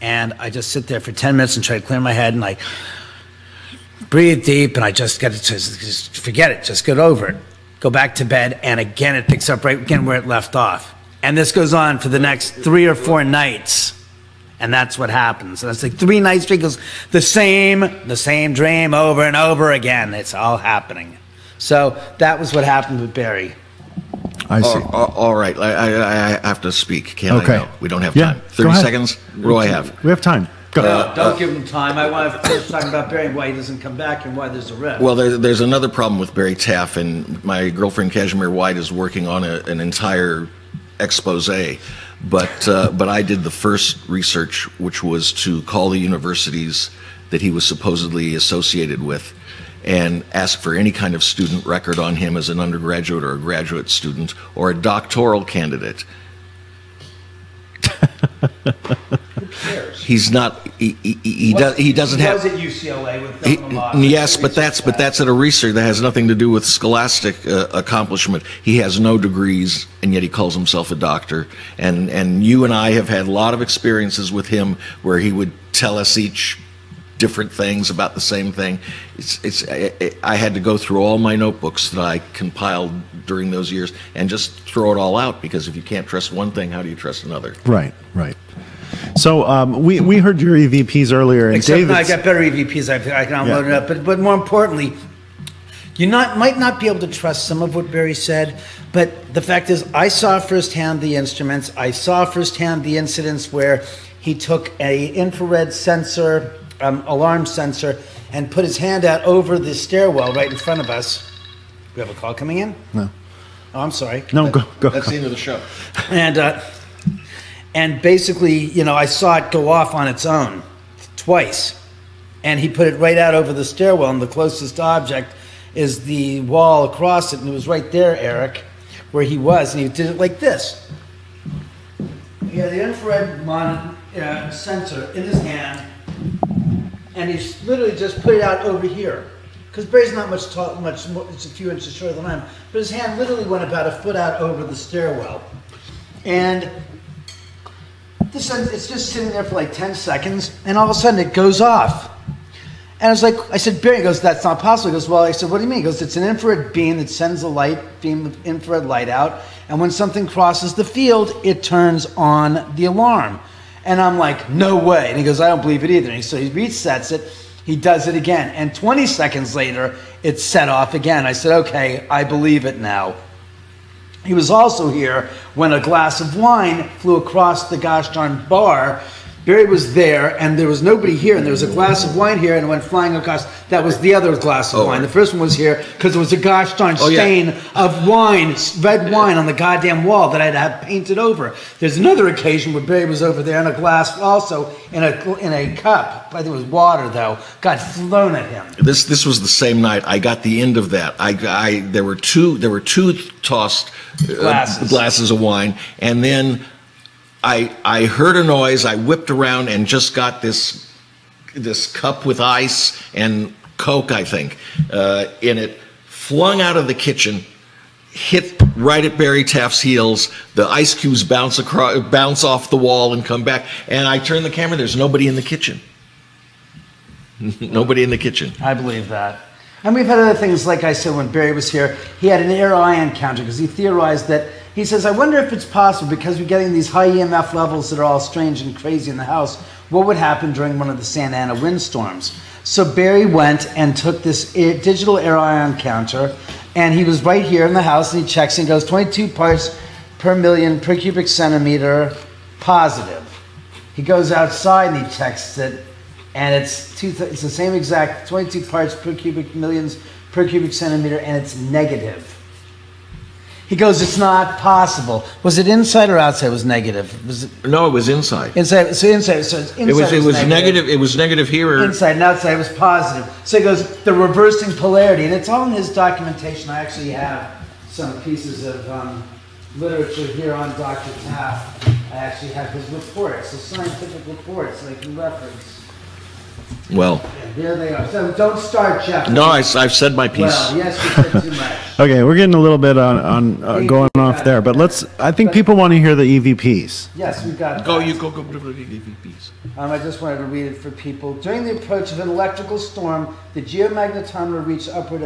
And I just sit there for 10 minutes and try to clear my head, and I breathe deep, and I just get it, just forget it, just get over it. Go back to bed, and again it picks up right again where it left off. And this goes on for the next 3 or 4 nights. And that's what happens. And it's like 3 nights straight, goes the same dream over and over again. It's all happening. So that was what happened with Barry. I see. All right. I have to speak. Can't Okay. I know? We don't have time. 30 seconds? What do I have? We have time. Go. Don't give him time. I want to finish talking about Barry and why he doesn't come back and why there's a rift. Well, there's another problem with Barry Taff, and my girlfriend Kashmir White is working on an entire expose. But I did the first research, which was to call the universities that he was supposedly associated with and ask for any kind of student record on him as an undergraduate or a graduate student or a doctoral candidate. Who cares? He's not. He doesn't have. He was at UCLA with Yes, but that's at a research that has nothing to do with scholastic accomplishment. He has no degrees, and yet he calls himself a doctor. And you and I have had a lot of experiences with him where he would tell us each different things about the same thing. I had to go through all my notebooks that I compiled during those years and just throw it all out, because if you can't trust one thing, how do you trust another? Right. So we heard your EVPs earlier, and Except I got better EVPs. I can download it up. But more importantly, you might not be able to trust some of what Barry said, but the fact is, I saw firsthand the instruments. I saw firsthand the incidents where he took a infrared sensor, alarm sensor, and put his hand out over the stairwell right in front of us. We have a call coming in? No. Oh, I'm sorry. No, go. That's the end of the show. And basically, I saw it go off on its own twice. And he put it right out over the stairwell, and the closest object is the wall across it, and it was right there, Eric, where he was, and he did it like this. He had the infrared sensor in his hand, and he literally just put it out over here. Because Barry's not much more, it's a few inches shorter than I am, but his hand literally went about a foot out over the stairwell. And it's just sitting there for like 10 seconds, and all of a sudden it goes off. And I said, Barry, he goes, that's not possible. He goes, well, I said, what do you mean? He goes, it's an infrared beam that sends a beam of infrared light out, and when something crosses the field, it turns on the alarm. And I'm like, no way. And he goes, I don't believe it either. And so he resets it, he does it again, and 20 seconds later, it's set off again. I said, okay, I believe it now. He was also here when a glass of wine flew across the gosh darn bar. Barry was there, and there was nobody here, and there was a glass of wine here, and it went flying across. That was the other glass of wine. The first one was here because there was a gosh darn stain of wine, red wine, on the goddamn wall that I'd have painted over. There's another occasion where Barry was over there in a glass, also in a cup. I think it was water, though. Got flown at him. This was the same night. I got the end of that. There were two tossed glasses of wine, and then I heard a noise. I whipped around and just got this cup with ice and Coke, I think, in it, flung out of the kitchen, hit right at Barry Taff's heels. The ice cubes bounce off the wall and come back. And I turn the camera. There's nobody in the kitchen. Nobody in the kitchen. I believe that. And we've had other things, like I said, when Barry was here, he had an air-ion counter because he theorized that. He says, I wonder if it's possible, because we're getting these high EMF levels that are all strange and crazy in the house, what would happen during one of the Santa Ana windstorms? So Barry went and took this digital air ion counter, and he was right here in the house, and he checks and goes 22 parts per million per cubic centimeter positive. He goes outside and he checks it, and it's the same exact 22 parts per cubic millions per cubic centimeter, and it's negative. He goes, it's not possible. Was it inside or outside? It was negative. No, it was inside. Inside. So inside. So it's inside. It was negative. It was negative here. Inside and outside was positive. So he goes, the reversing polarity, and it's all in his documentation. I actually have some pieces of literature here on Dr. Taft. I actually have his reports, his scientific reports that I can reference. Well, Here they are. So don't start, Jeff. no, I've said my piece. Well, yes, you said too much. Okay, we're getting a little bit on going off there, but I think people want to hear the EVPs. Yes, we've got Go, that. you go to the EVPs. I just wanted to read it for people. During the approach of an electrical storm, the geomagnetometer reached upward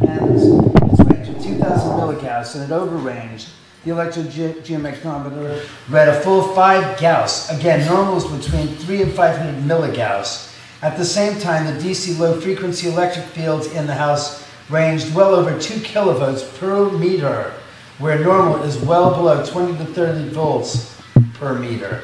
ends. Its range of 2,000 milligauss, and it overranged. The electrogeomagnetometer read a full 5 Gauss. Again, normal is between 3 and 500 milligauss. At the same time, the DC low-frequency electric fields in the house ranged well over 2 kilovolts per meter, where normal is well below 20 to 30 volts per meter.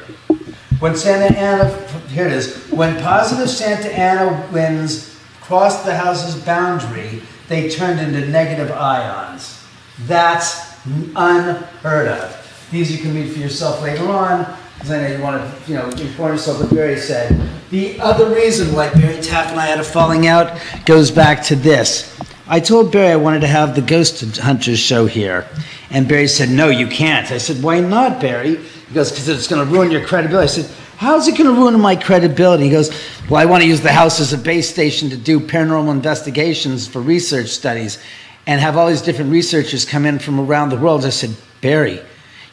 When Santa Ana, here it is, when positive Santa Ana winds crossed the house's boundary, they turned into negative ions. That's unheard of. These you can read for yourself later on, because I know you want to, inform yourself. But Barry said the other reason why Barry Taft and I had a falling out goes back to this. I told Barry I wanted to have the Ghost Hunters show here, and Barry said, "No, you can't." I said, "Why not, Barry?" He goes, "Because it's going to ruin your credibility." I said, "How's it going to ruin my credibility?" He goes, "Well, I want to use the house as a base station to do paranormal investigations for research studies and have all these different researchers come in from around the world." I said, "Barry,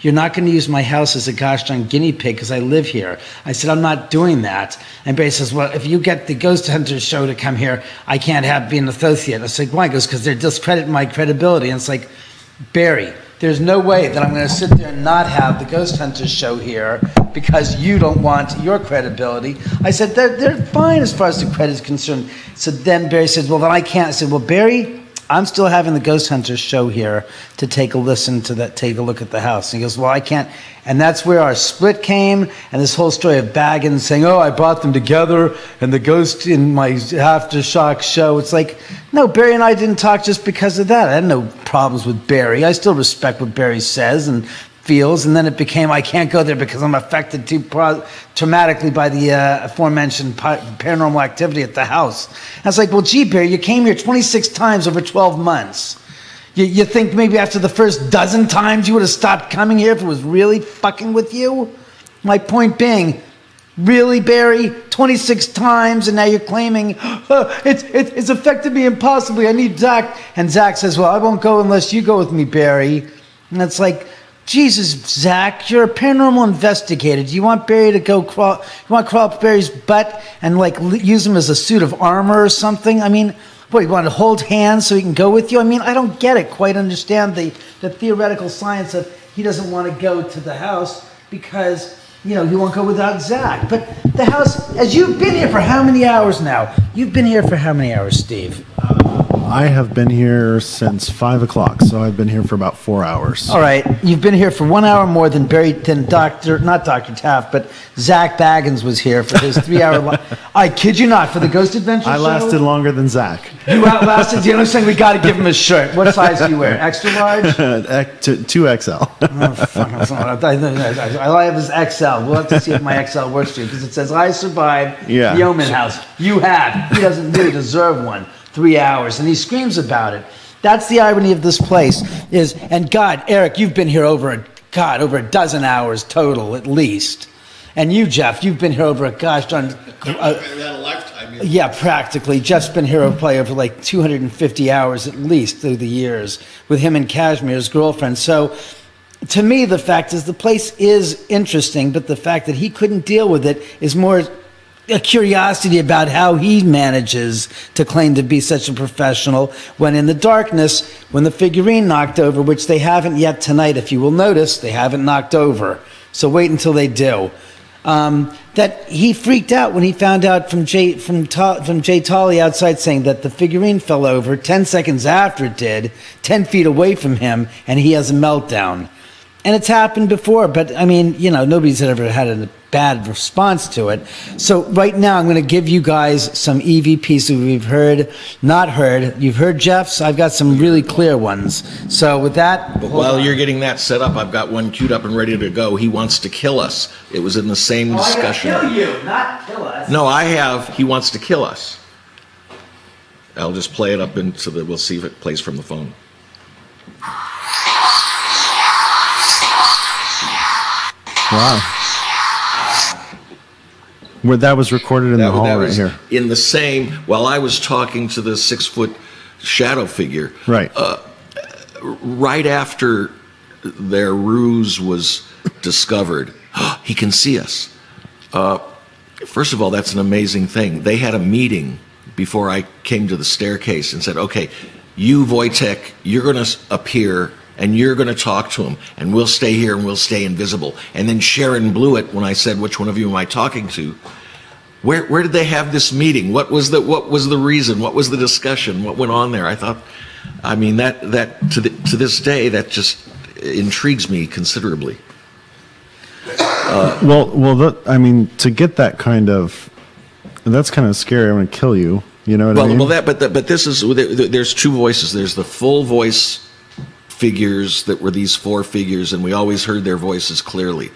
you're not going to use my house as a gosh darn guinea pig because I live here." I said, "I'm not doing that." And Barry says, "Well, if you get the Ghost Hunters show to come here, I can't be an associate." I said, "Why?" He goes, "Because they're discrediting my credibility." And it's like, Barry, there's no way that I'm going to sit there and not have the Ghost Hunters show here because you don't want your credibility. I said, they're fine as far as the credit is concerned. So then Barry said, "Well, then I can't." I said, "Well, Barry, I'm still having the Ghost Hunters show here to take a look at the house." And he goes, "Well, I can't." And that's where our split came, and this whole story of Bagans saying, "Oh, I brought them together, and the ghost in my Aftershock show." It's like, no, Barry and I didn't talk just because of that. I had no problems with Barry. I still respect what Barry says and feels, and then it became, I can't go there because I'm affected too traumatically by the aforementioned paranormal activity at the house. I was like, well, gee, Barry, you came here 26 times over 12 months. You think maybe after the first dozen times you would have stopped coming here if it was really fucking with you? My point being, really, Barry? 26 times, and now you're claiming, it's affected me impossibly, I need Zach. And Zach says, "Well, I won't go unless you go with me, Barry." And it's like, Jesus, Zach, you're a paranormal investigator. Do you want Barry to go crawl? You want to crawl up Barry's butt and use him as a suit of armor or something? I mean, what, you want to hold hands so he can go with you? I mean, I don't get it. Quite understand the theoretical science of he doesn't want to go to the house because he won't go without Zach. But the house, as you've been here for how many hours now? You've been here for how many hours, Steve? I have been here since 5 o'clock, so I've been here for about 4 hours. All right, you've been here for 1 hour more than not Dr. Taft, but Zach Bagans was here for his 3 hour. I kid you not, for the Ghost Adventure I show? lasted longer than Zach. You outlasted. You know what I'm saying? We got to give him a shirt. What size do you wear? Extra large? 2XL. Oh, fuck. I have his XL. We'll have to see if my XL works for you because it says I survived the Omen House. You have. He doesn't really deserve one. 3 hours, and he screams about it. That's the irony of this place and God, Eric, you've been here over a dozen hours total at least. And you, Jeff, you've been here over a gosh darn... a lifetime. Yeah, practically. Jeff's been here probably over like 250 hours at least through the years with him and Kashmir, his girlfriend. So to me, the fact is the place is interesting, but the fact that he couldn't deal with it is more a curiosity about how he manages to claim to be such a professional when in the darkness, when the figurine knocked over, which they haven't yet tonight, if you will notice, they haven't knocked over. So wait until they do. That he freaked out when he found out from Jay Tolley outside saying that the figurine fell over 10 seconds after it did, 10 feet away from him, and he has a meltdown. And it's happened before, but I mean, nobody's ever had a bad response to it. So right now I'm going to give you guys some EVPs that we've heard, not heard. You've heard Jeff's. I've got some really clear ones. So with that... But while you're getting that set up, I've got one queued up and ready to go. He wants to kill us. It was in the same discussion. I gotta kill you, not kill us. No, I have. He wants to kill us. I'll just play it up so that we'll see if it plays from the phone. Wow. Where that was recorded in the hall right here. In the same, while I was talking to the 6-foot shadow figure. Right. Right after their ruse was discovered, he can see us. First of all, that's an amazing thing. They had a meeting before I came to the staircase and said, okay, you, Wojtek, you're going to appear and you're going to talk to him, and we'll stay here and we'll stay invisible. And then Sharon blew it when I said, which one of you am I talking to? Where did they have this meeting? What was the reason? What was the discussion? What went on there? I thought, I mean, that to this day, that just intrigues me considerably. I mean, to get that kind of, that's kind of scary. I'm going to kill you. You know what I mean? But this is, there's two voices. There's the full voice figures that were these 4 figures, and we always heard their voices clearly.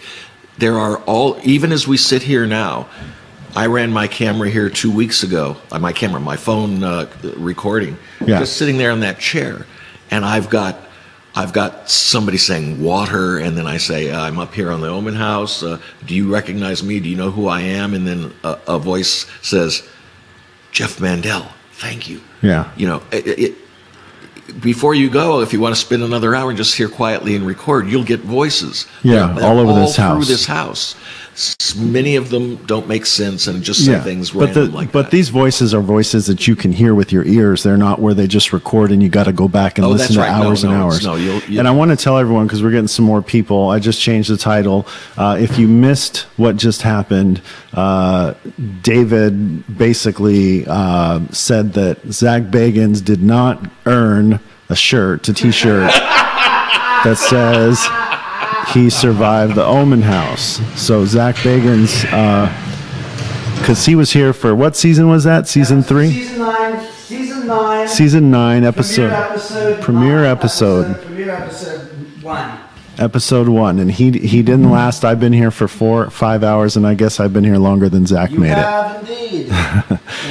There are even as we sit here now, I ran my camera here 2 weeks ago. My phone recording, just sitting there in that chair, and I've got somebody saying water, and then I say, I'm up here on the Omen House. Do you recognize me? Do you know who I am? And then a voice says, Jeff Mandel, thank you. Yeah. You know, before you go, if you want to spend another hour and just hear quietly and record, you'll get voices. Yeah, they're all over this house. Through this house. Many of them don't make sense and just say things random like that. But these voices are voices that you can hear with your ears. They're not where they just record and you got to go back and listen to hours and hours. And I want to tell everyone, because we're getting some more people, I just changed the title. If you missed what just happened, David basically said that Zach Bagans did not earn a T-shirt that says he survived the Omen House. So Zach Bagans, because he was here for, what season was that? Season 3? Season 9 episode. Premiere episode 1. Episode 1, and he didn't last. I've been here for 4-5 hours, and I guess I've been here longer than Zach made it. You have indeed.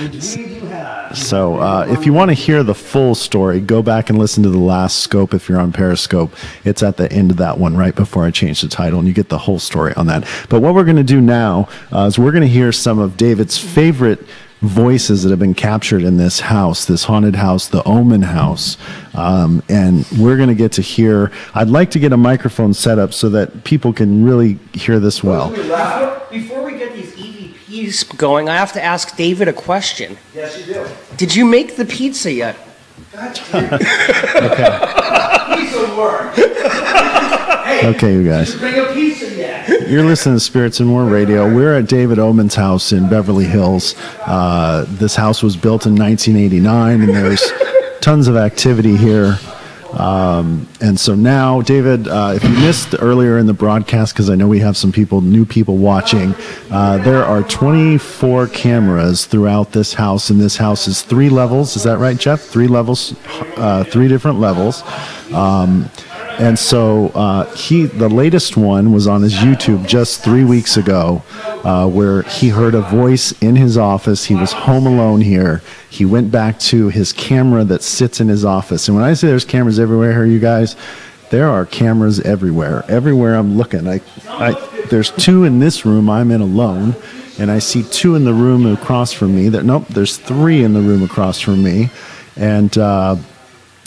Indeed you have. So if you want to hear the full story, go back and listen to the last scope if you're on Periscope. It's at the end of that one, right before I change the title, and you get the whole story on that. But what we're going to do now is we're going to hear some of David's favorite voices that have been captured in this house, this haunted house, the Omen House. And we're going to get to hear, I'd like to get a microphone set up so that people can really hear this well. Before we get these EVPs going, I have to ask David a question. Yes, you do. Did you make the pizza yet? God damn it. Okay. Pizza work. Hey, okay, you guys. Did you bring a pizza yet? You're listening to Spirits and More Radio. We're at David Omen's house in Beverly Hills. This house was built in 1989, and there's tons of activity here. And so now, David, if you missed earlier in the broadcast, because I know we have some new people watching, there are 24 cameras throughout this house, and this house is 3 levels. Is that right, Jeff? 3 levels, 3 different levels. And so the latest one was on his YouTube just 3 weeks ago, where he heard a voice in his office. He was home alone here. He went back to his camera that sits in his office. And when I say there's cameras everywhere here, you guys, there are cameras everywhere. Everywhere I'm looking. There's 2 in this room I'm in alone, and I see 2 in the room across from me. There's 3 in the room across from me. And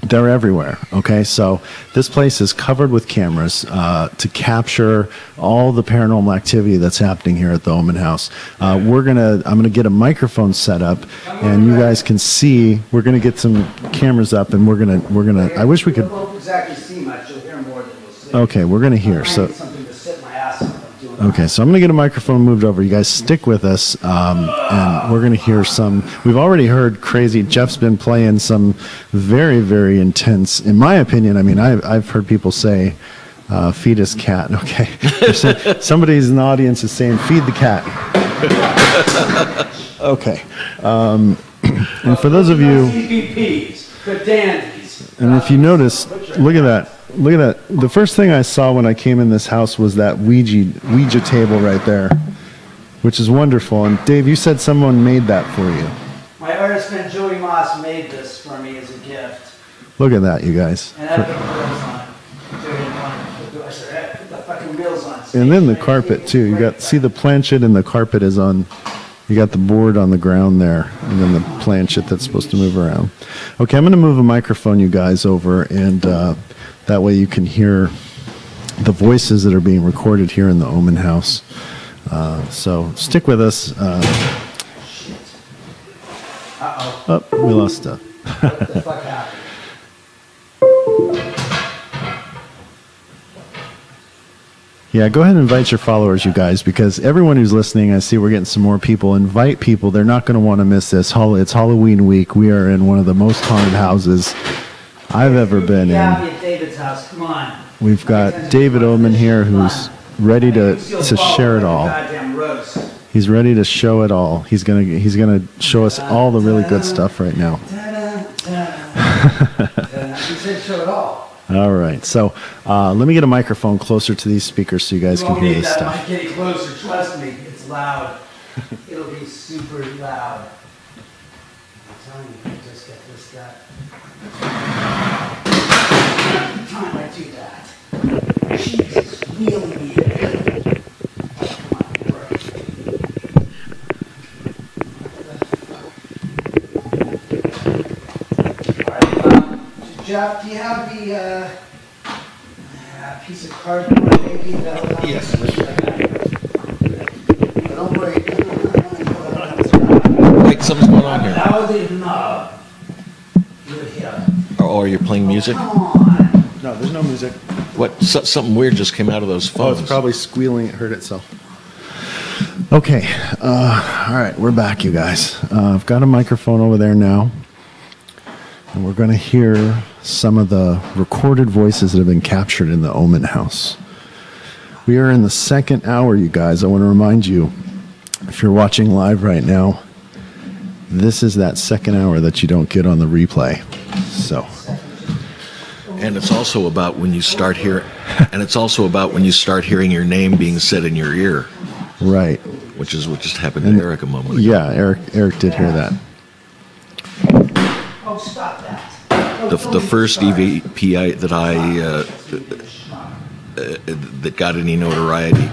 they're everywhere. Okay, so this place is covered with cameras to capture all the paranormal activity that's happening here at the Omen House. I'm gonna get a microphone set up, and you guys can see. We're gonna get some cameras up, and we're gonna. I wish we could. You won't exactly see much. You'll hear more than you'll see. Okay, we're gonna hear. So. Something to sit my ass on. Okay, so I'm going to get a microphone moved over. You guys stick with us, and we're going to hear some. We've already heard crazy. Jeff's been playing some very, very intense, in my opinion. I mean, I've heard people say, feed his cat. Okay. Somebody's in the audience is saying, feed the cat. Okay. And for those of you. EVPs, the dandies. And if you notice, look at that. Look at that. The first thing I saw when I came in this house was that Ouija table right there, which is wonderful. And Dave, you said someone made that for you. My artist friend Joey Moss made this for me as a gift. Look at that, you guys. And I put the wheels on. I said, put the fucking wheels on. And then the carpet too. You got see the planchette and the carpet is on You got the board on the ground there, and then the planchet that's supposed to move around. Okay, I'm going to move a microphone, you guys, over, and that way you can hear the voices that are being recorded here in the Omen House. So stick with us. Oh, we lost stuff. What the fuck happened? Yeah, go ahead and invite your followers, you guys, because everyone who's listening, I see we're getting some more people. Invite people. They're not going to want to miss this. It's Halloween week. We are in one of the most haunted houses I've ever been in. At David's house. Come on. We've got David Omen here who's ready to share it all. He's ready to show it all. He's gonna show us all the really good stuff right now. He said show it all. All right, so let me get a microphone closer to these speakers so you guys can hear this stuff. Might get closer. Trust me, it's loud. It'll be super loud. I'm telling you, just get this guy. Time I do that. Jesus, really weird. Jeff, do you have the piece of cardboard maybe? Yes. Don't worry. Wait, something's going on here. Oh, are you playing music? Come on. No, there's no music. What? Something weird just came out of those Oh, phones. it's probably squealing. It hurt itself. Okay. All right, we're back, you guys. I've got a microphone over there now. And we're going to hear some of the recorded voices that have been captured in the Omen House. We are in the second hour, you guys. I want to remind you, if you're watching live right now, this is that second hour that you don't get on the replay. So, and it's also about when you start hearing your name being said in your ear. Right. Which is what just happened to Eric a moment ago. Yeah, Eric did hear that. Oh, stop that. The first EVP that got any notoriety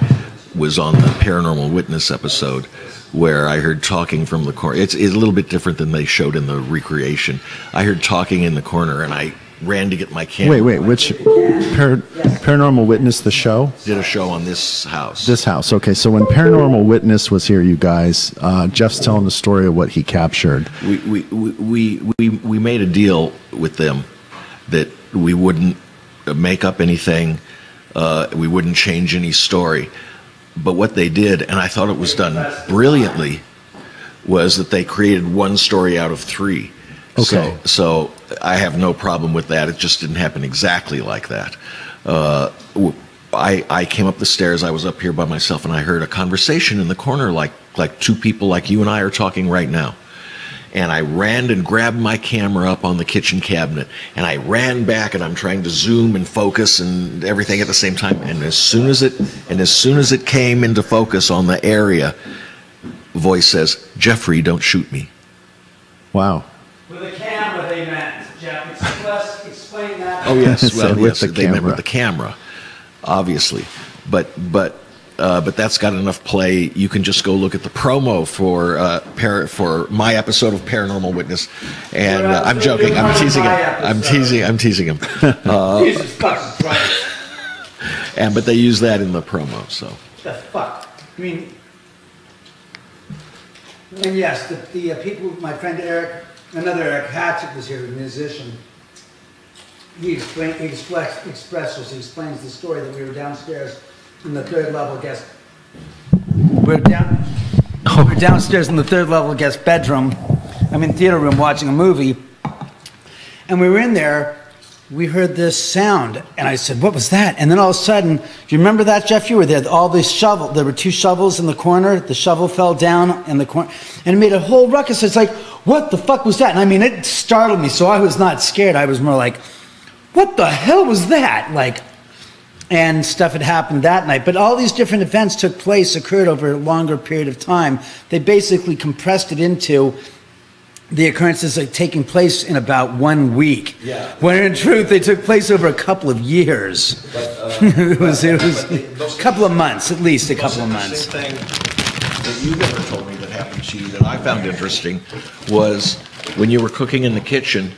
was on the Paranormal Witness episode, where I heard talking from the corner. It's a little bit different than they showed in the recreation. I heard talking in the corner, and I ran to get my camera. Wait, which Paranormal Witness, the show? Did a show on this house. This house, okay. So when Paranormal Witness was here, you guys, Jeff's telling the story of what he captured. We made a deal with them that we wouldn't make up anything, we wouldn't change any story. But what they did, and I thought it was done brilliantly, was that they created one story out of three. Okay. So I have no problem with that. It just didn't happen exactly like that. I came up the stairs. I was up here by myself, and I heard a conversation in the corner, like two people like you and I are talking right now. And I ran and grabbed my camera up on the kitchen cabinet, and I ran back, and I'm trying to zoom and focus and everything at the same time. And as soon as it came into focus on the area, voice says, "Jeffrey, don't shoot me." Wow. With a camera, they meant, Jeff. Explain that. Oh yes, well, With yes, the they meant camera. with the camera, obviously, but that's got enough play. You can just go look at the promo for my episode of Paranormal Witness, and I'm joking. I'm teasing him. I'm teasing him. Jesus fucking Christ. But they use that in the promo. So The fuck? I mean, and yes, the people, my friend Eric, another Eric Hatchett was here, a musician. He explains the story that we were downstairs in the third level guest. We're downstairs in the third level guest bedroom. I'm in theater room watching a movie, and we were in there. We heard this sound, and I said, "What was that?" And then all of a sudden, do you remember that, Jeff? You were there. All these shovels. There were two shovels in the corner. The shovel fell down in the corner, and it made a whole ruckus. It's like, what the fuck was that? And I mean, it startled me. So I was not scared. I was more like, what the hell was that? Like, and stuff had happened that night. But all these different events occurred over a longer period of time. They basically compressed it into the occurrences like taking place in about 1 week. Yeah. When in truth, they took place over a couple of years. It was a couple of months, at least a couple of months. that you never told me that happened to you that I found interesting was when you were cooking in the kitchen,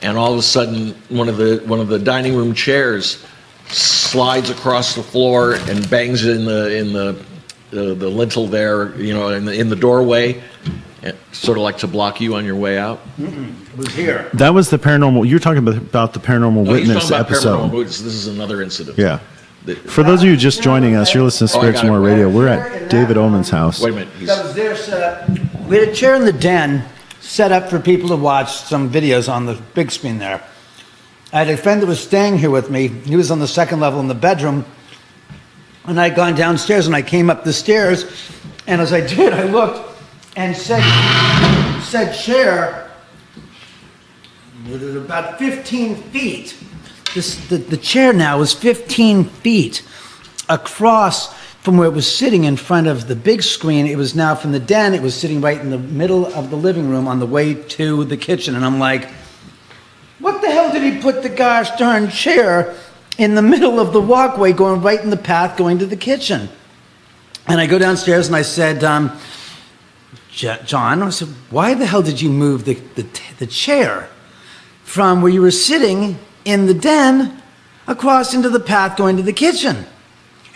and all of a sudden one of the dining room chairs slides across the floor and bangs in the lintel there, you know, in the doorway, sort of like to block you on your way out. It was here. That was the paranormal. You're talking about the paranormal No, he's witness talking about episode. Paranormal Witness. This is another incident. Yeah. For those of you just joining us, you're listening to Spirits More Radio. We're at David Omen's house. Wait a minute. That was there set up. We had a chair in the den set up for people to watch some videos on the big screen there. I had a friend that was staying here with me. He was on the second level in the bedroom. And I'd gone downstairs and I came up the stairs. And as I did, I looked and said chair was about 15 feet. The chair now was 15 feet across from where it was sitting in front of the big screen. It was now from the den. It was sitting right in the middle of the living room on the way to the kitchen. And I'm like, what the hell did he put the gosh darn chair in the middle of the walkway going right in the path going to the kitchen? And I go downstairs and I said, John, I said, why the hell did you move the chair from where you were sitting in the den across into the path going to the kitchen?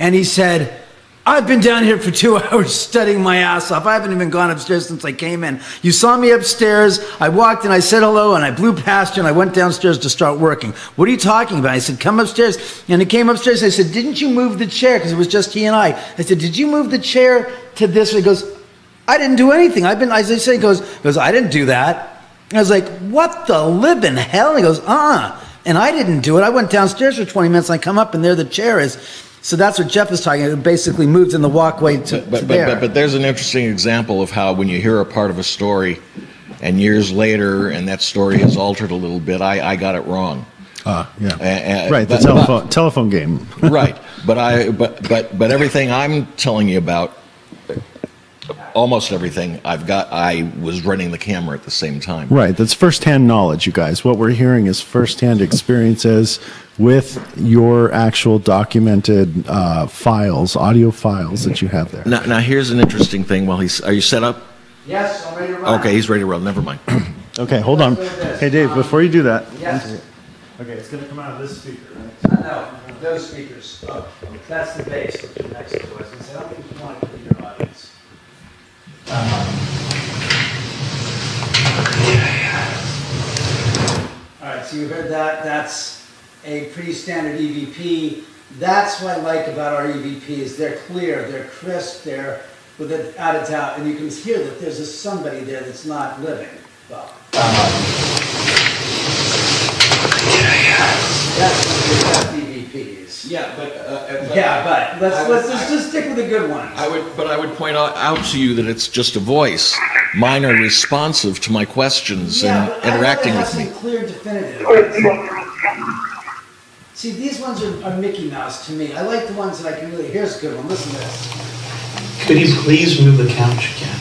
And he said, I've been down here for 2 hours studying my ass off. I haven't even gone upstairs since I came in. You saw me upstairs. I walked in, I said hello, and I blew past you, and I went downstairs to start working. What are you talking about? I said, come upstairs. And he came upstairs. I said, didn't you move the chair? Because it was just he and I. I said, did you move the chair to this? He goes, I didn't do anything. As I say, he goes, I didn't do that. And I was like, what the living hell? And he goes, and I didn't do it. I went downstairs for 20 minutes, and I come up, and there the chair is. So that's what Jeff is talking about. It basically moved in the walkway to there. But there's an interesting example of how when you hear a part of a story and years later and that story is altered a little bit, I got it wrong. Yeah. Right, the telephone game. Right. But everything I'm telling you about, almost everything I was running the camera at the same time. Right, that's firsthand knowledge, you guys. What we're hearing is firsthand experiences with your actual documented files, audio files that you have there. Now here's an interesting thing. Are you set up? Yes, I'm ready to run. Okay, he's ready to roll. Never mind. Okay, hold on. Hey, Dave, before you do that. Yes. Okay, it's going to come out of this speaker, right? No, those speakers. Oh, that's the bass which is next to us. I said, I don't think you want to hear your audience. All right, so you heard that. That's a pretty standard EVP. That's what I like about our EVPs. They're clear, they're crisp, they're without a doubt, and you can hear that there's somebody there that's not living. Well, that's one of the best EVPs. Yeah, but let's just stick with the good ones. I would point out to you that it's just a voice. Mine are responsive to my questions and interacting with me. Clear, definitive. See, these ones are Mickey Mouse to me. I like the ones that I can really. Here's a good one. Listen to this. Could you please move the couch again?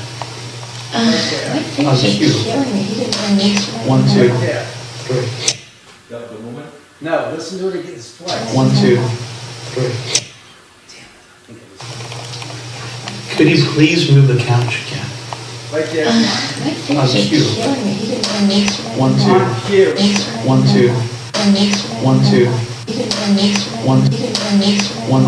One, two, three. The woman? No, listen to it again. It's twice. 1, 2, 3. Could you please move the couch again? Right there. On cue. 1, 2. 1, 2. 1, 2. 1, 1, 2. 1, 2.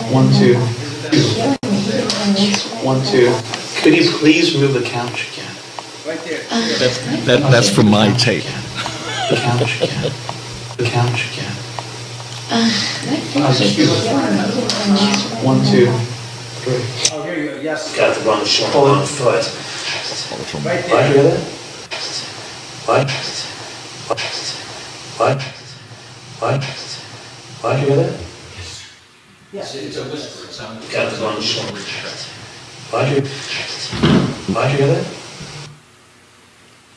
1, 2. 1, 2. Could you please move the couch again? Right there. That's from my tape. The couch again. The couch again. On cue. 1, 2, 3. Oh, here you go. Yes. Got the wrong foot. Right Why do you there. hear that? Why? Why? Why? Why do you hear that? Yes. It's a whisper. It sounds. Got the wrong shoulder. Why do you hear that?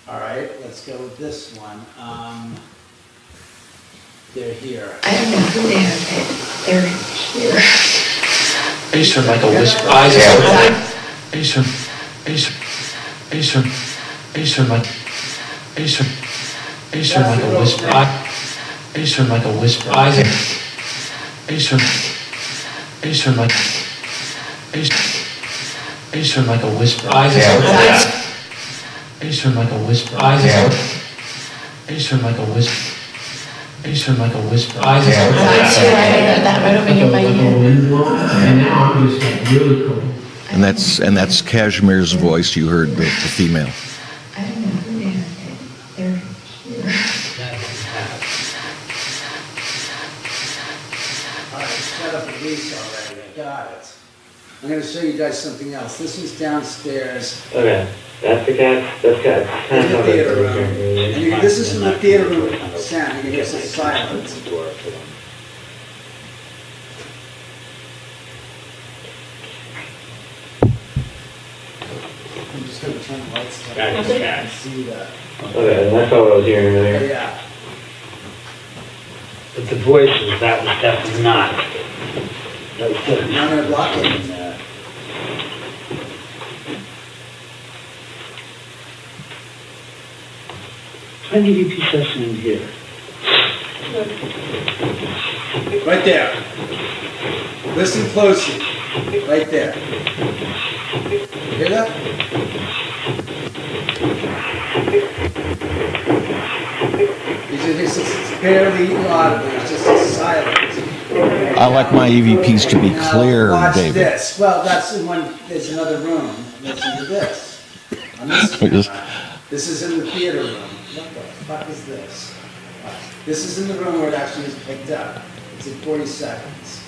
All right. Let's go with this one. They're here. I don't know who they are, but they're here. I just heard like a whisper. I just heard like a whisper. I just heard like a whisper. I just heard like a whisper. I just heard like a whisper. I just heard like a whisper. I just heard that right over your mic. And that's Kashmir's voice. You heard the female. I don't know who they are. They're here. All right, shut up at least already. I got it. I'm going to show you guys something else. This is downstairs Okay, that's the cat. That's cat. in the theater room. And you can, this is from the theater room sound. You can hear some silence. I'm just going to turn the lights down. That's the cat. See that. Okay, that's all I was hearing there. Yeah. But the voices, that was definitely not. That was definitely Now they're blocking that. Try the EVP session in here. Right there. Listen closely. Right there. Hear that? It's barely audible. It's just silent. I like my EVPs to be Now, clear, watch David. this. Well, that's in one. There's another room. Listen to this. On this camera. This is in the theater room. What the fuck is this? This is in the room where it actually is picked up. It's in 40 seconds.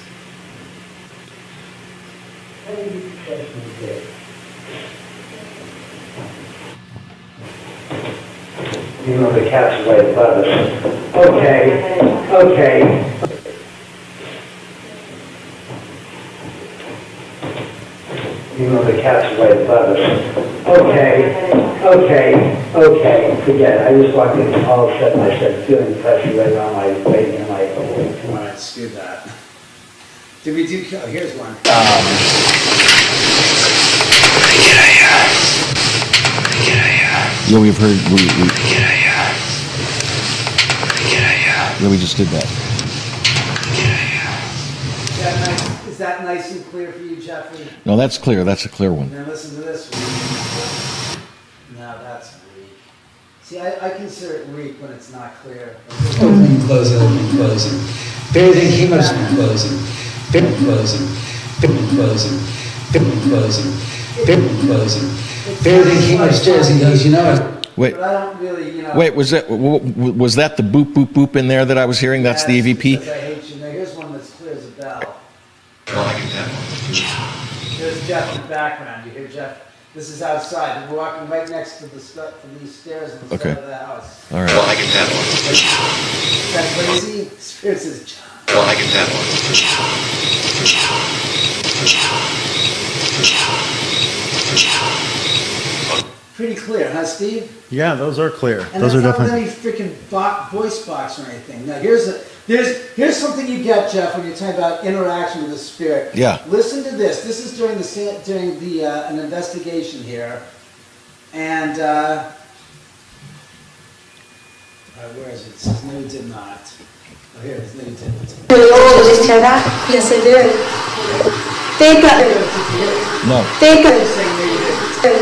You know the cat's way above us. Okay. You know the cat's way above us. Okay. Forget it. I just walked in all of a sudden. I started feeling pressure right around my face and my. All right, let's do that. Did we do? Oh, here's one. Yeah, we've heard. Yeah, we just did that. Is that nice and clear for you, Jeffrey? No, that's clear. That's a clear one. And then listen to this one. No, that's weak. See, I consider it weak when it's not clear. Opening, closing, opening, closing. Everything came up from closing. Closing. Closing. Closing. Closing. Everything came upstairs and goes, you know what? Wait. But I don't really, you know. Wait, was that the boop boop boop in there that I was hearing? That's the Yes, EVP. because I hate you. Now here's one that's clear as a bell. Well, I get that one. Here's Jeff in the background. You hear Jeff? This is outside. We're walking right next to these stairs on the Okay. side of the house. All right. Well, I get that one. Is that crazy? Spirit says, John. Well, I get that one. Pretty clear, huh, Steve? Yeah, those are clear. And Those are that's not definitely. any freaking voice box or anything. Now here's something you get, Jeff, when you're talking about interaction with the spirit. Yeah. Listen to this. This is during an investigation here, and where is it? It says no, he did not. Oh, here it is. No, he didn't. Oh, did you hear that? Yes, I did. They got it. No. They got It's saying no, you didn't. it.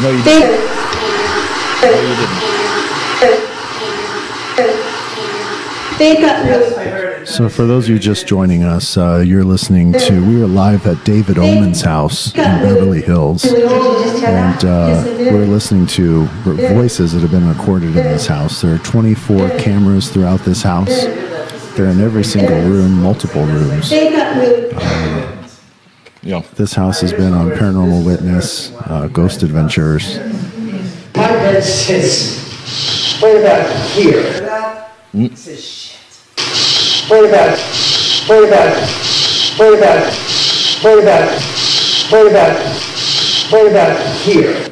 No, you They didn't. No, you didn't. They got Yes, it. I heard it. So, for those of you just joining us, you're listening to. We are live at David Omen's house in Beverly Hills, Oh, did you just hear and that? Yes, I did. we're listening to voices that have been recorded in this house. There are 24 cameras throughout this house. They're in every single room, multiple rooms. They got it. Yeah. This house has been on Paranormal Witness, Ghost Adventures. My bed sits right about here. Hear that? It says shit. Right about here.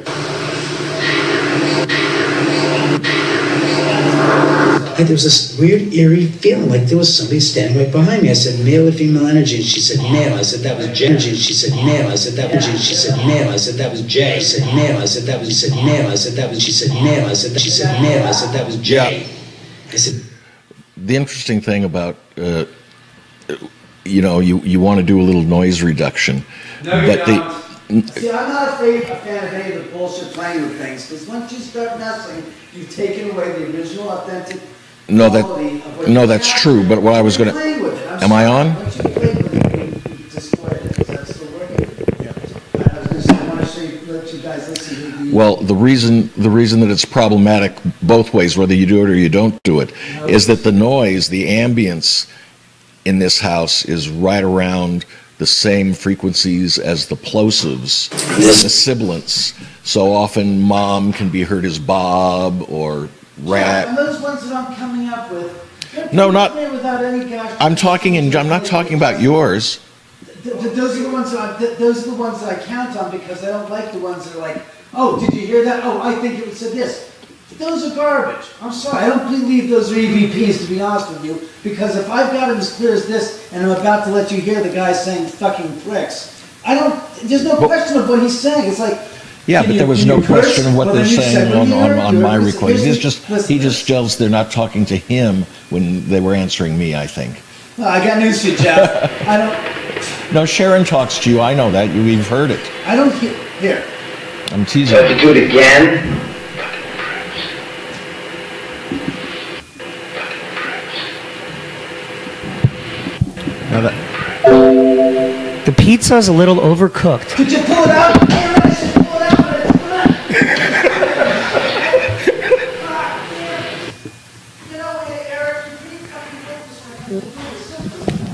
And there was this weird, eerie feeling like there was somebody standing right behind me. I said, male or female energy? And she said, male. I said, that was J. And she said, male. I said, that was J. She said, male. I said, that was J. She said, male. I said, that was, she said, male. I said, that was, she said, male. I said, she said, male. I said, that was J. I said, the interesting thing about, you want to do a little noise reduction. No, you don't. See, I'm not a fan of any of the bullshit playing with things, because once you start messing, you've taken away the original, authentic quality of what no, that's true. But what I was going to, am I on? Once you play with it, you destroy it. Is that still working? Yeah. I want to let you guys listen to the. Well, the reason that it's problematic both ways, whether you do it or you don't do it, is that the noise, the ambience in this house is right around the same frequencies as the plosives, the sibilants. So often mom can be heard as Bob or Rat. And those ones that I'm coming up with, no, not. Without any gosh, I'm not talking about yours. Those are the ones that I count on, because I don't like the ones that are like, oh, did you hear that? Oh, I think it said this. Those are garbage. I'm sorry. I don't believe those are EVPs, to be honest with you, because if I've got it as clear as this and I'm about to let you hear the guy saying fucking pricks, there's no question of what he's saying. It's like, yeah, but there was no question of what they're saying on my recording. He just tells they're not talking to him when they were answering me, I think. Well, I got news for you, Jeff. I don't. No, Sharon talks to you. I know that. You've heard it. I don't hear. Here. I'm teasing. You have to do it again? The pizza's a little overcooked. Could you pull it out? Pull it out.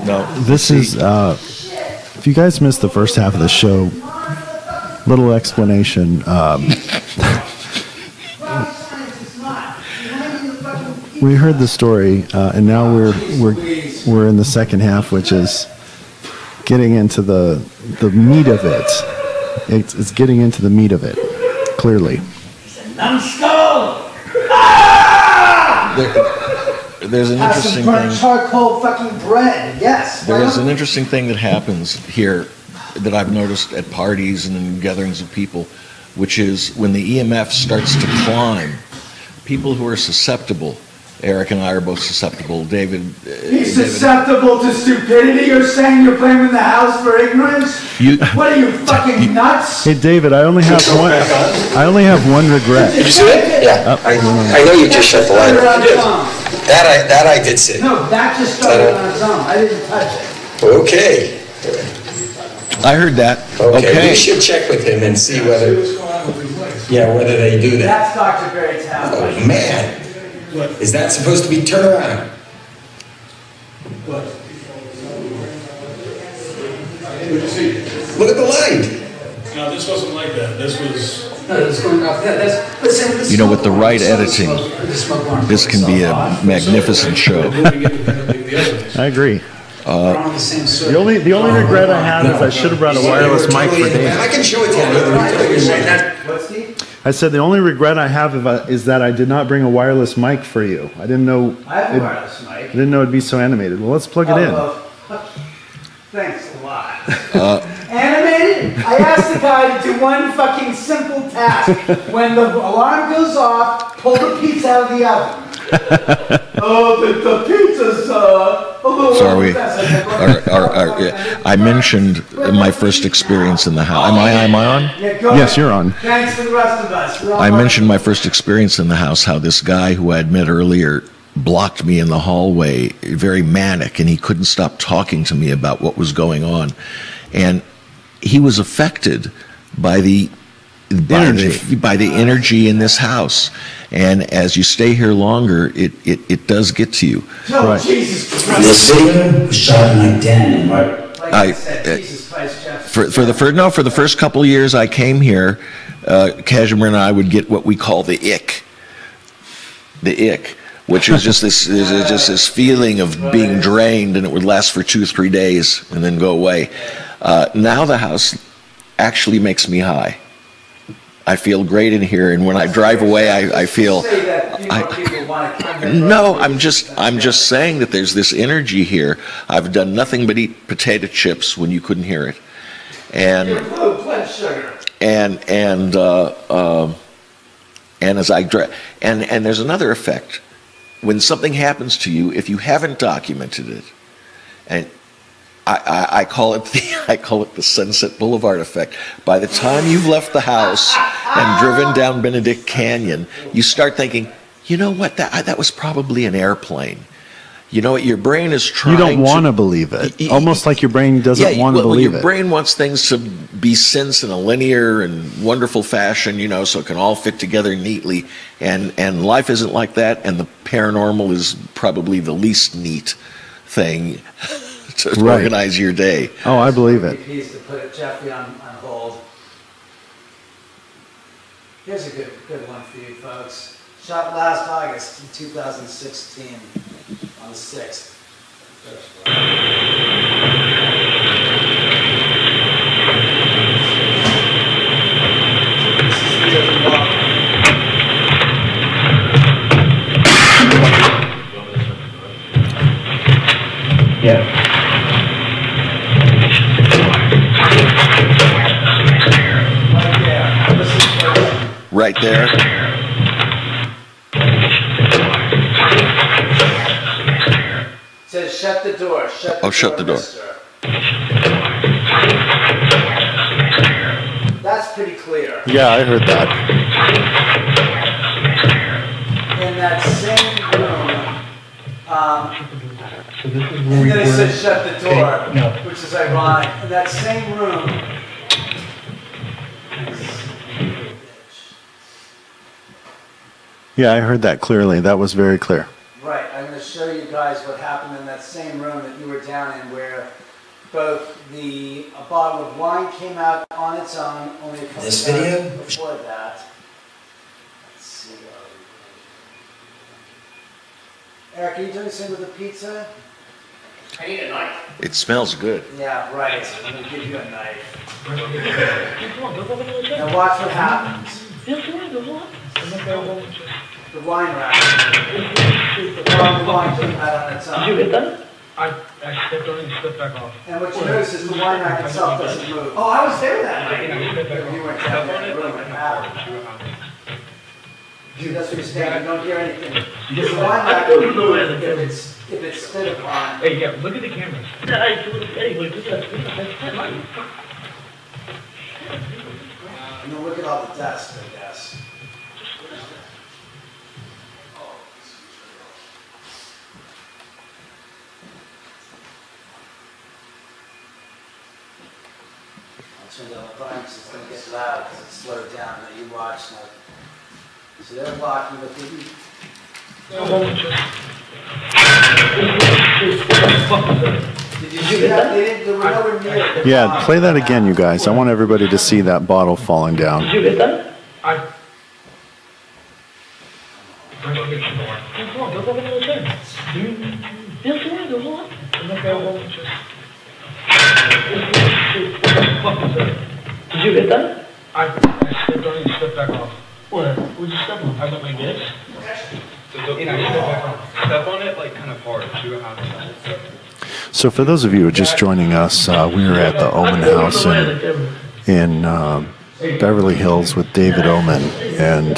No, this is. If you guys missed the first half of the show, little explanation. We heard the story, and now we're in the second half, which is getting into the meat of it. It's getting into the meat of it, clearly. Numbskull! There's an interesting thing. Charcoal fucking bread. Yes. There is an interesting thing that happens here that I've noticed at parties and in gatherings of people, which is when the EMF starts to climb, people who are susceptible. Eric and I are both susceptible. David. He's susceptible to stupidity? You're saying you're blaming the house for ignorance? What are you, fucking nuts? Hey, David, I only have one regret. Did you see it? Yeah. I know you just shut the light off. You did. That I did see. No, that just started on its own. I didn't touch it. Okay. I heard that. Okay. We should check with him and see whether they do that. That's Dr. Barry's house. Oh, man. Is that supposed to be turnaround? What? What'd you see? Look at the light. No, this wasn't like that. This was. You know, with the right editing, this can be a magnificent show. I agree. The only regret I have is I should have brought a wireless mic for David. I can show it to you. I said the only regret I have is that I did not bring a wireless mic for you. I didn't know. I have a wireless mic. I didn't know it'd be so animated. Well, let's plug it in. Thanks a lot. Animated? I asked the guy to do one fucking simple task. When the alarm goes off, pull the pizza out of the oven. The pizza's a little. Sorry. I mentioned my first experience in the house. Am I on? Yeah, yes, you're on. Thanks for the rest of us. I mentioned my first experience in the house, how this guy who I'd met earlier blocked me in the hallway, very manic, and he couldn't stop talking to me about what was going on. And he was affected by the energy in this house. And as you stay here longer, it does get to you. Oh, right. Jesus Christ. The city was shot in like 10, right? For the first couple of years I came here, Kazimir and I would get what we call the ick, which is just this feeling of being drained, and it would last for 2-3 days and then go away. Now the house actually makes me high. I feel great in here, and when I drive away, I feel. No, I'm just saying that there's this energy here. I've done nothing but eat potato chips when you couldn't hear it, and as I drive, and there's another effect when something happens to you, if you haven't documented it, and I call it the Sunset Boulevard effect. By the time you've left the house and driven down Benedict Canyon, you start thinking, you know what, that was probably an airplane. You know what, your brain is trying You don't want to believe it. Almost like your brain doesn't want to believe your it. brain wants things to be sensed in a linear and wonderful fashion, you know, so it can all fit together neatly. And life isn't like that, and the paranormal is probably the least neat thing to organize your day. Oh, I believe it. Piece to put Jeffrey on hold. Here's a good one for you folks. Shot last August in 2016 on the 6th. Yeah. Right there. It says shut the door. Shut the door. That's pretty clear. Yeah, I heard that. In that same room, and then it says shut the door, which is ironic. In that same room, Yeah, I heard that clearly. That was very clear. right, I'm going to show you guys what happened in that same room that you were down in, where both a bottle of wine came out on its own, only a couple This of video? hours before that. Let's see. Eric, are you doing the same with the pizza? I need a knife. It smells good. Yeah, right. I'm going to give you a knife. Now watch what happens. The wine rack. The bottle of wine came out on its own. Did you get that? I stepped on it and stepped back off. And what you notice is the wine rack itself doesn't move. Oh, I was there that night. You weren't down there. It really went out. Dude, that's what you're saying. You don't hear anything. The wine rack will move if it's spit upon. Hey, yeah, look at the camera. And then look at all the dust, I guess. I'll turn down the volume because it's going to get loud because it's slowed down. Now you watch now. So they're blocking, but they Did you see that? They were nowhere near. Yeah, play that again, you guys. I want everybody to see that bottle falling down. Did you get that? Did you get that? I stepped on it and stepped back off. What? What'd you step on? I went like this. Step on it like kind of hard. See what happens. So for those of you who are just joining us, we are at the Omen House in Beverly Hills with David Omen. And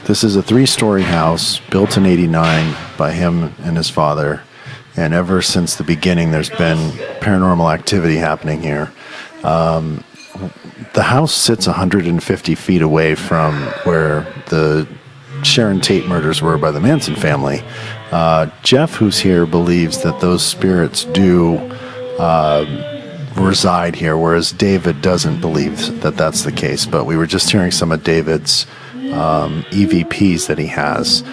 this is a 3-story house built in '89 by him and his father. And ever since the beginning, there's been paranormal activity happening here. The house sits 150 feet away from where the Sharon Tate murders were by the Manson family. Jeff, who's here, believes that those spirits do reside here, whereas David doesn't believe that that's the case. But we were just hearing some of David's EVPs that he has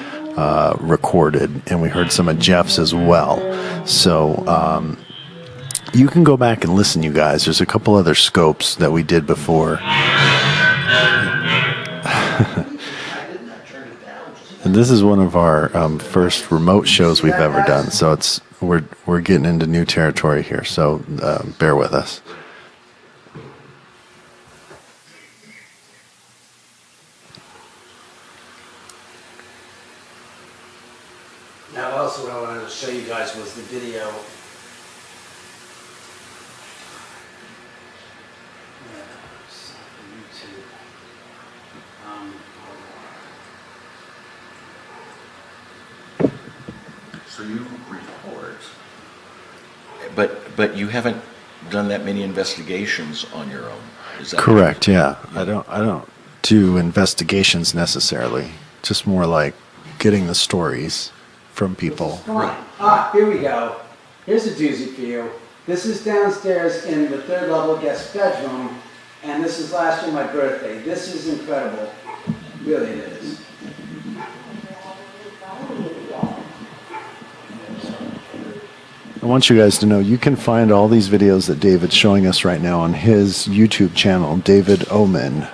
recorded, and we heard some of Jeff's as well. So you can go back and listen, you guys. There's a couple other scopes that we did before. And this is one of our first remote shows we've ever done, so we're getting into new territory here. So bear with us. Now, also what I wanted to show you guys was the video. YouTube. So you report, but you haven't done that many investigations on your own. Is that correct? Yeah, I don't do investigations necessarily. Just more like getting the stories from people. Come on. Here we go. Here's a doozy for you. This is downstairs in the 3rd level guest bedroom, and this is last year my birthday. This is incredible. Really it is. I want you guys to know you can find all these videos that David's showing us right now on his YouTube channel, David Omen.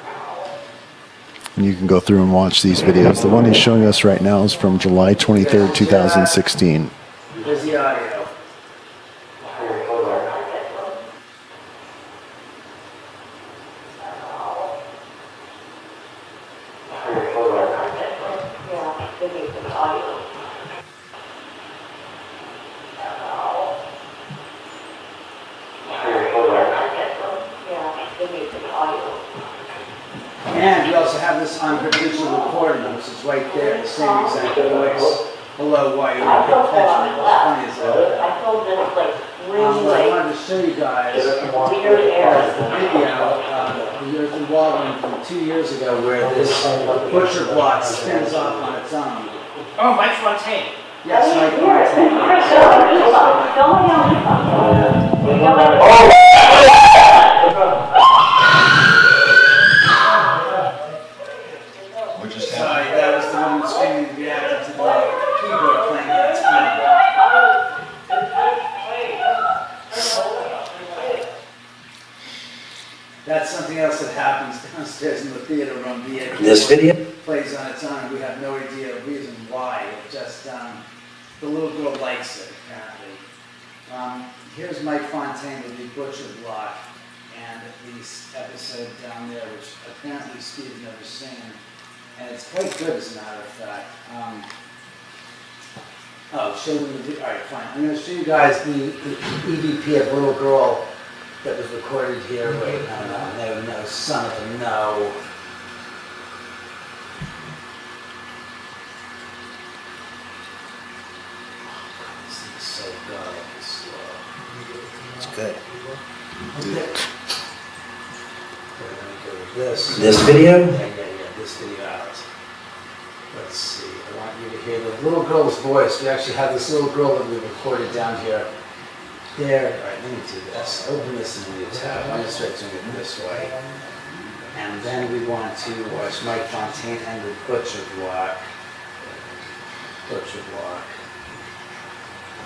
And you can go through and watch these videos. The one he's showing us right now is from July 23rd, 2016. Here's the audio. And we also have this on her digital recording, which is right there, the same exact voice. Hello, why are you in the kitchen? It was funny as hell. I told this place I wanted to show you guys the video, the earthen wall room from 2 years ago where this butcher block spins off on its own. Oh, Mike Fontaine. Yes, Mike Fontaine. Sorry, that was the woman screaming reacting to the keyboard playing on its That's something else that happens downstairs in the theater room. This video plays on its own, and we have no idea the reason why. It just, the little girl likes it, apparently. Here's Mike Fontaine with the butcher block, and the episode down there, which apparently Steve's never seen. And it's quite good, as a matter of fact. Show them the all right, fine. I'm going to show you guys the EVP of Little Girl that was recorded here. Wait, no, son of a no. This thing's so good. It's slow. It's good. Okay. This video? Yeah, this video out. Let's see, I want you to hear the little girl's voice. We actually have this little girl that we recorded down here. There, all right, let me do this. Open this in the new tab. I'm going to start doing it this way. And then we want to watch Mike Fontaine and the butcher block. Butcher block.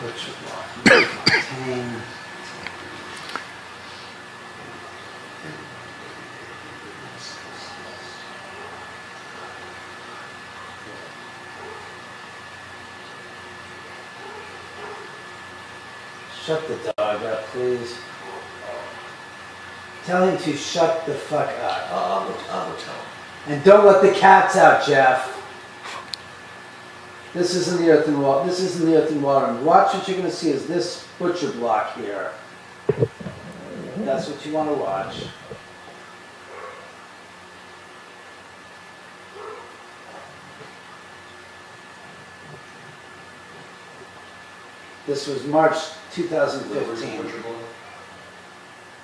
Butcher block. Mike Fontaine. Shut the dog up, please. Tell him to shut the fuck up. I will tell him. And don't let the cats out, Jeff. This isn't the earthen wall. This isn't the earthen wall room. Watch what you're going to see is this butcher block here. That's what you want to watch. This was March 2015.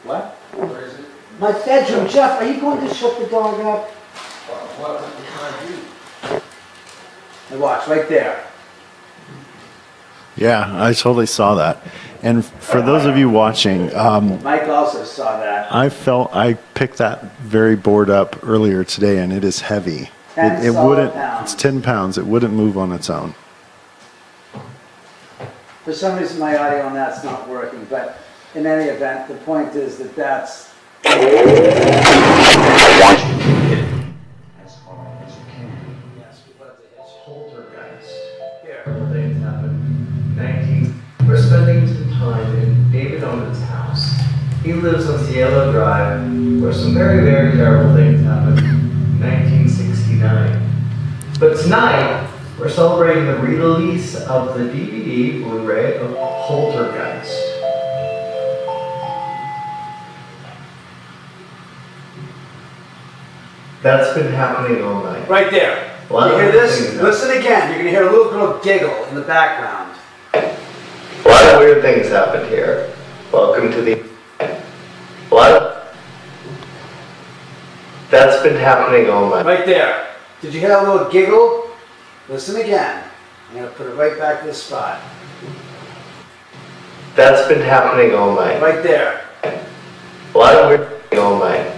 What? Where is it? My bedroom, Jeff. Are you going to shut the dog up? What can I do? And watch right there. Yeah, I totally saw that. And for those of you watching, Mike also saw that. I picked that very board up earlier today, and it is heavy. 10 It wouldn't. pounds. It's 10 pounds. It wouldn't move on its own. For some reason, my audio on that's not working, but in any event, the point is that that's... As far as it can. Yes, we'd love to hit you. Poltergeist. Here. Things happen. We're spending some time in David Omen's house. He lives on Cielo Drive, where some very, very terrible things happened in 1969. But tonight, we're celebrating the re-release of the DVD Blu-ray of Poltergeist. That's been happening all night. Right there. Well, You hear this? Listen again. You're going to hear a little girl giggle in the background. A lot of weird things happened here. Welcome to the... A lot of... That's been happening all night. Right there. Did you hear that little giggle? Listen again. I'm going to put it right back to the spot. That's been happening all night. Right there. A lot of weird things all night.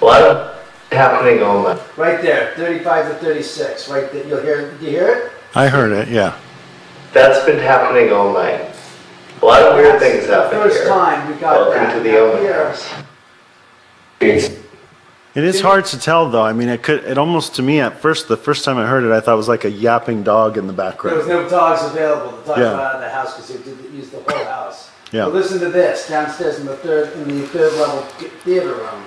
A lot of happening all night. Right there. 35 to 36. Right there. You'll hear. Did you hear it? I heard it, yeah. That's been happening all night. A lot of weird things happen here. First time we got Welcome that. to the Omen House. It is hard to tell, though. I mean, it almost, to me, at first, the first time I heard it, I thought it was like a yapping dog in the background. There was no dogs available. The dogs Yeah. were out of the house because they did use the whole house. Yeah. But listen to this downstairs in the third level theater room.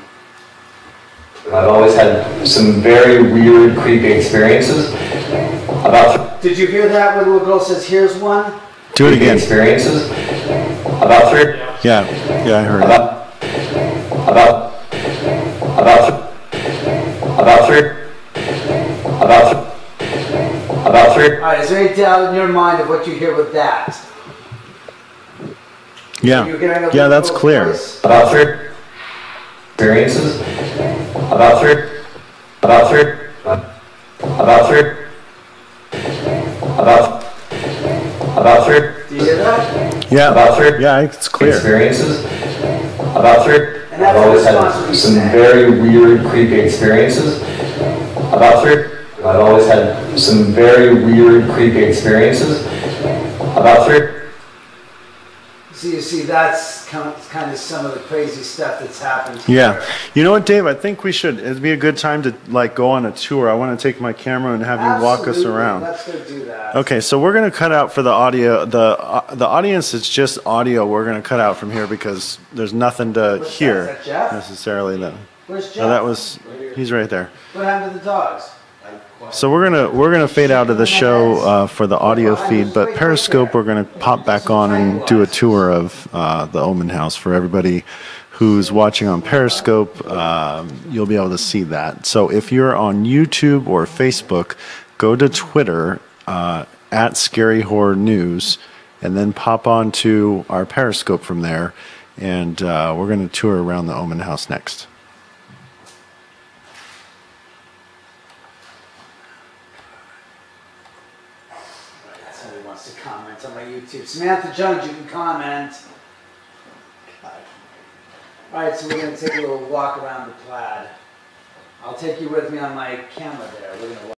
I've always had some very weird, creepy experiences about... Did you hear that when the little girl says, "Here's one"? Do it again. Experiences about three... Yeah, I heard it. About three... All right, is there any doubt in your mind of what you hear with that? Yeah, yeah, that's clear. About three... Experiences about three... About three... Do you hear that? Yeah, about three... Yeah, it's clear. Experiences about three... And I've that's always the had response some very weird, creepy experiences about three... I've always had some very weird, creepy experiences about three... You see, that's kind of some of the crazy stuff that's happened here. Yeah. You know what, Dave? I think it'd be a good time to like go on a tour. I want to take my camera and have you walk us around. Let's go do that. Okay, so we're going to cut out for the audio. The audience is just audio. We're going to cut out from here because there's nothing to hear Is that Jeff? necessarily. Where's Jeff? No, he's right there. What happened to the dogs? So we're gonna fade out of the show for the audio feed, but Periscope we're gonna pop back on and do a tour of the Omen House for everybody who's watching on Periscope. You'll be able to see that. So if you're on YouTube or Facebook, go to Twitter at Scary Horror News, and then pop on to our Periscope from there, and we're gonna tour around the Omen House next. To comment on my YouTube. Samantha Jones, you can comment. Alright, so we're going to take a little walk around the Plaid. I'll take you with me on my camera there. We're going to